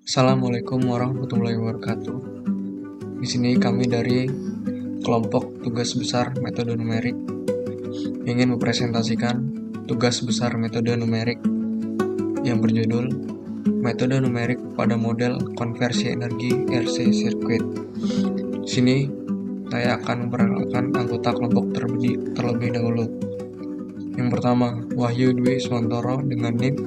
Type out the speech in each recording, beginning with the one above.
Assalamualaikum warahmatullahi wabarakatuh. Di sini kami dari kelompok tugas besar metode numerik ingin mempresentasikan tugas besar metode numerik yang berjudul metode numerik pada model konversi energi RC sirkuit. Di sini saya akan memperkenalkan anggota kelompok terlebih dahulu. Yang pertama, Wahyu Dwi Swantoro dengan NIM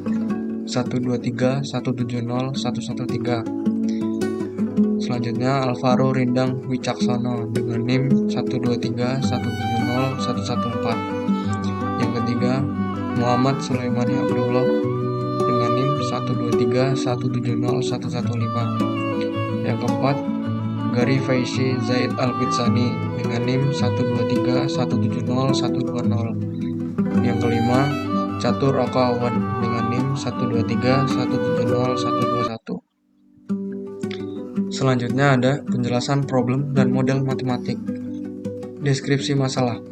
123170113. Selanjutnya Alvaro Rindang Wicaksono dengan NIM 123170114. Yang ketiga, Muhammad Sulaimani Abdullah dengan NIM 123170115. Yang keempat, Gary Faisy Zaid Al-Fitsani dengan NIM 123170120. Yang kelima, Catur Aka Awan dengan NIM 123170121. Selanjutnya ada penjelasan problem dan model matematik. Deskripsi masalah.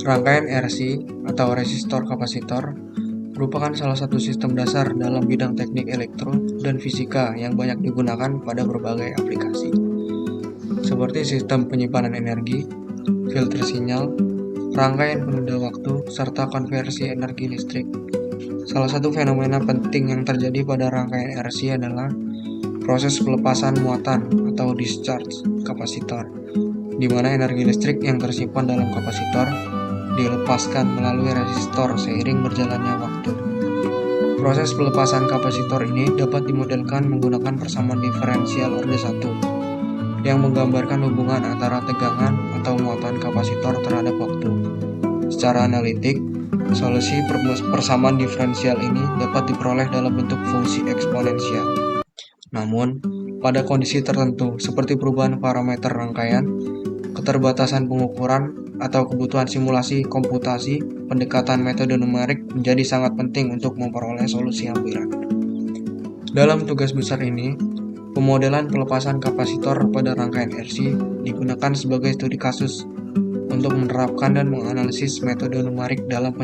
Rangkaian RC atau resistor kapasitor merupakan salah satu sistem dasar dalam bidang teknik elektro dan fisika yang banyak digunakan pada berbagai aplikasi, seperti sistem penyimpanan energi, filter sinyal, rangkaian penunda waktu, serta konversi energi listrik. Salah satu fenomena penting yang terjadi pada rangkaian RC adalah proses pelepasan muatan atau discharge kapasitor, di mana energi listrik yang tersimpan dalam kapasitor dilepaskan melalui resistor seiring berjalannya waktu. Proses pelepasan kapasitor ini dapat dimodelkan menggunakan persamaan diferensial orde 1 yang menggambarkan hubungan antara tegangan atau muatan kapasitor terhadap waktu. Secara analitik, solusi persamaan diferensial ini dapat diperoleh dalam bentuk fungsi eksponensial. Namun, pada kondisi tertentu seperti perubahan parameter rangkaian, keterbatasan pengukuran, atau kebutuhan simulasi komputasi, pendekatan metode numerik menjadi sangat penting untuk memperoleh solusi ampiran. Dalam tugas besar ini, pemodelan pelepasan kapasitor pada rangkaian RC digunakan sebagai studi kasus untuk menerapkan dan menganalisis metode numerik dalam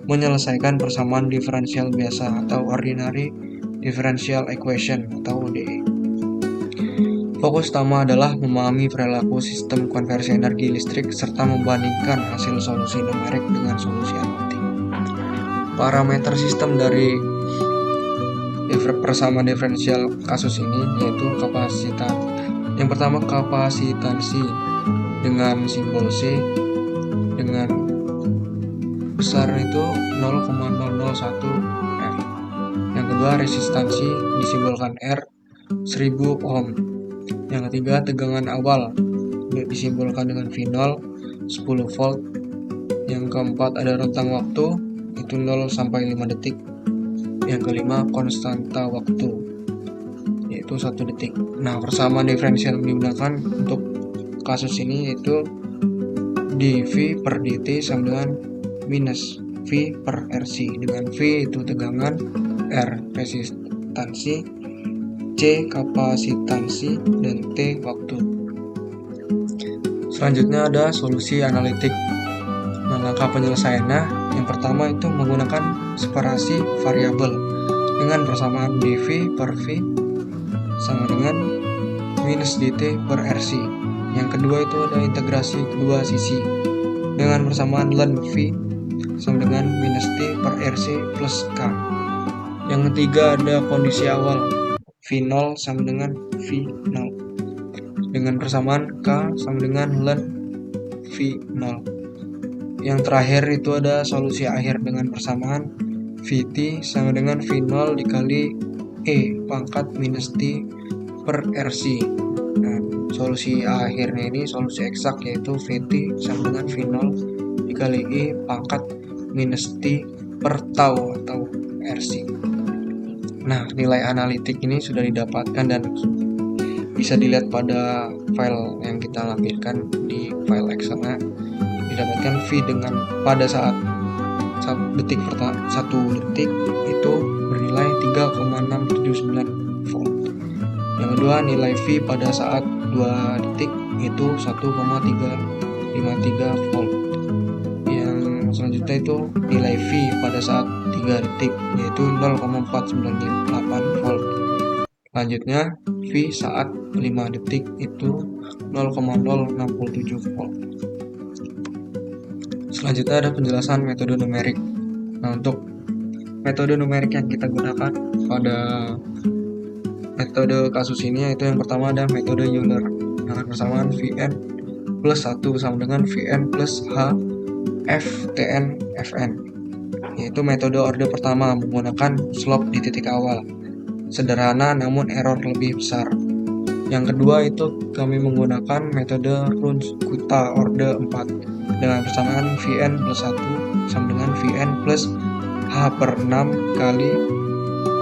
menyelesaikan persamaan diferensial biasa atau ordinary differential equation atau ODE. Fokus utama adalah memahami perilaku sistem konversi energi listrik serta membandingkan hasil solusi numerik dengan solusi analitik. Parameter sistem dari persamaan diferensial kasus ini yaitu kapasitas. Yang pertama, kapasitansi dengan simbol C dengan besar itu 0,001 R. Yang kedua, resistansi disimbolkan R 1000 ohm. Yang ketiga, tegangan awal disimbolkan dengan V0 10 volt. Yang keempat, ada rentang waktu itu 0 sampai 5 detik. Yang kelima, konstanta waktu yaitu 1 detik. Nah, persamaan diferensial yang digunakan untuk kasus ini yaitu dV per dt sama dengan minus V per RC, dengan V itu tegangan, R resistansi, C kapasitansi, dan T waktu. Selanjutnya ada solusi analitik. Nah, langkah penyelesaiannya yang pertama itu menggunakan separasi variabel dengan persamaan dV per V sama dengan minus dt per RC. Yang kedua itu ada integrasi kedua sisi dengan persamaan ln V sama dengan minus T per RC plus K. Yang ketiga ada kondisi awal V0 sama dengan V0 dengan persamaan K sama dengan ln V0. Yang terakhir itu ada solusi akhir dengan persamaan Vt sama dengan V0 dikali E pangkat minus T per RC. Nah, solusi akhirnya ini solusi eksak yaitu Vt sama dengan V0 dikali E pangkat minus T per tau atau RC. Nah, nilai analitik ini sudah didapatkan dan bisa dilihat pada file yang kita lampirkan di file Excel-nya. Didapatkan V dengan pada saat 1 detik itu bernilai 3,679 volt. Yang kedua, nilai V pada saat 2 detik itu 1,353 volt. Yang selanjutnya itu nilai V pada saat 3 detik yaitu 0,498 volt. Selanjutnya, V saat 5 detik itu 0,067 volt. Selanjutnya ada penjelasan metode numerik. Nah, untuk metode numerik yang kita gunakan pada metode kasus ini yaitu yang pertama ada metode Euler dengan persamaan Vn plus 1 sama dengan Vn plus H Ftn Fn, yaitu metode orde pertama menggunakan slope di titik awal. Sederhana namun error lebih besar. Yang kedua itu kami menggunakan metode Runge-Kutta orde 4 dengan persamaan Vn plus 1 sama dengan Vn plus H per 6 kali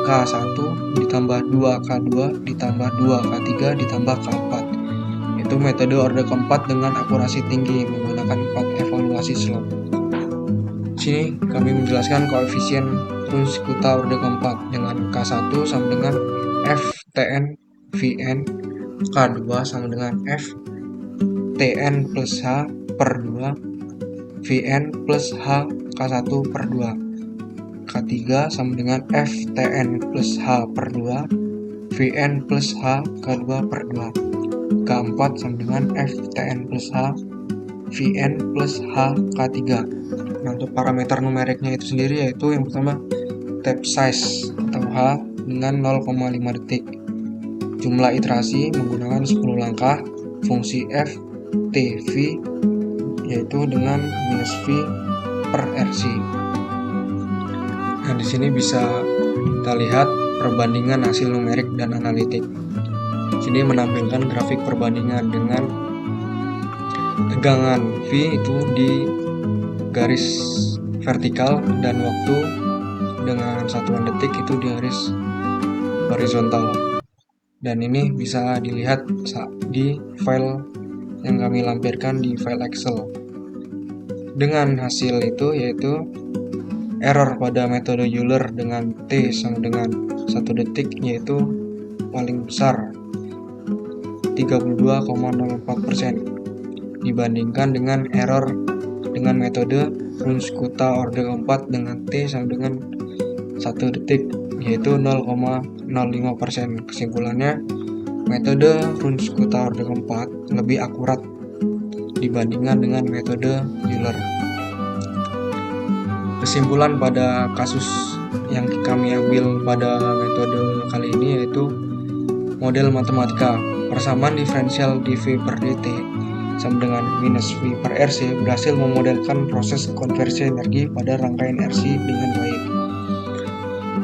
K1 ditambah 2K2 ditambah 2K3 ditambah K4. Itu metode orde keempat dengan akurasi tinggi menggunakan 4 evaluasi slope. Sini kami menjelaskan koefisien Runge-Kutta orde keempat dengan K1 sama dengan Ftn Vn, K2 sama dengan Ftn plus H per 2, Vn plus H K1 per 2, K3 sama dengan Ftn plus H per 2, Vn plus H K2 per 2, K4 sama dengan Ftn plus H, Vn plus H K3. Nah, untuk parameter numeriknya itu sendiri yaitu yang pertama step size atau H dengan 0,5 detik. Jumlah iterasi menggunakan 10 langkah. Fungsi f t v yaitu dengan minus v per rc. Nah, di sini bisa kita lihat perbandingan hasil numerik dan analitik. Sini menampilkan grafik perbandingan dengan tegangan V itu di garis vertikal dan waktu dengan satuan detik itu di garis horizontal. Dan ini bisa dilihat di file yang kami lampirkan di file Excel. Dengan hasil itu yaitu error pada metode Euler dengan T sama dengan 1 detik yaitu paling besar 32,04% dibandingkan dengan error dengan metode Runge-Kutta orde keempat dengan T sama dengan 1 detik yaitu 0,05%. Kesimpulannya, metode Runge-Kutta orde keempat lebih akurat dibandingkan dengan metode Euler. Kesimpulan pada kasus yang kami ambil pada metode kali ini yaitu model matematika persamaan diferensial dV per dt sama dengan minus V per RC berhasil memodelkan proses konversi energi pada rangkaian RC dengan baik.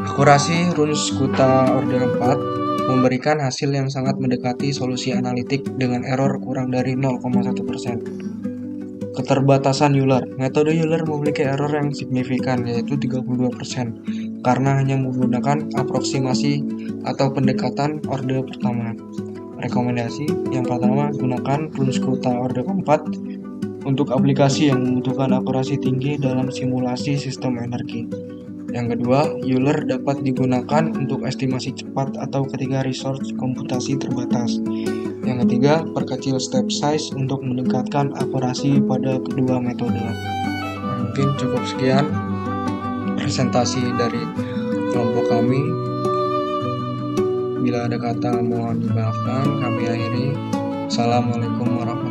Akurasi Runge-Kutta orde 4 memberikan hasil yang sangat mendekati solusi analitik dengan error kurang dari 0,1%. Keterbatasan Euler. Metode Euler memiliki error yang signifikan yaitu 32% karena hanya menggunakan aproksimasi atau pendekatan orde pertama. Rekomendasi yang pertama, gunakan Runge-Kutta orde keempat untuk aplikasi yang membutuhkan akurasi tinggi dalam simulasi sistem energi. Yang kedua, Euler dapat digunakan untuk estimasi cepat atau ketika resource komputasi terbatas. Yang ketiga, perkecil step size untuk meningkatkan akurasi pada kedua metode. Mungkin cukup sekian presentasi dari kelompok kami. Bila ada kata mohon dimaafkan, kami akhiri. Assalamualaikum warahmatullahi wabarakatuh.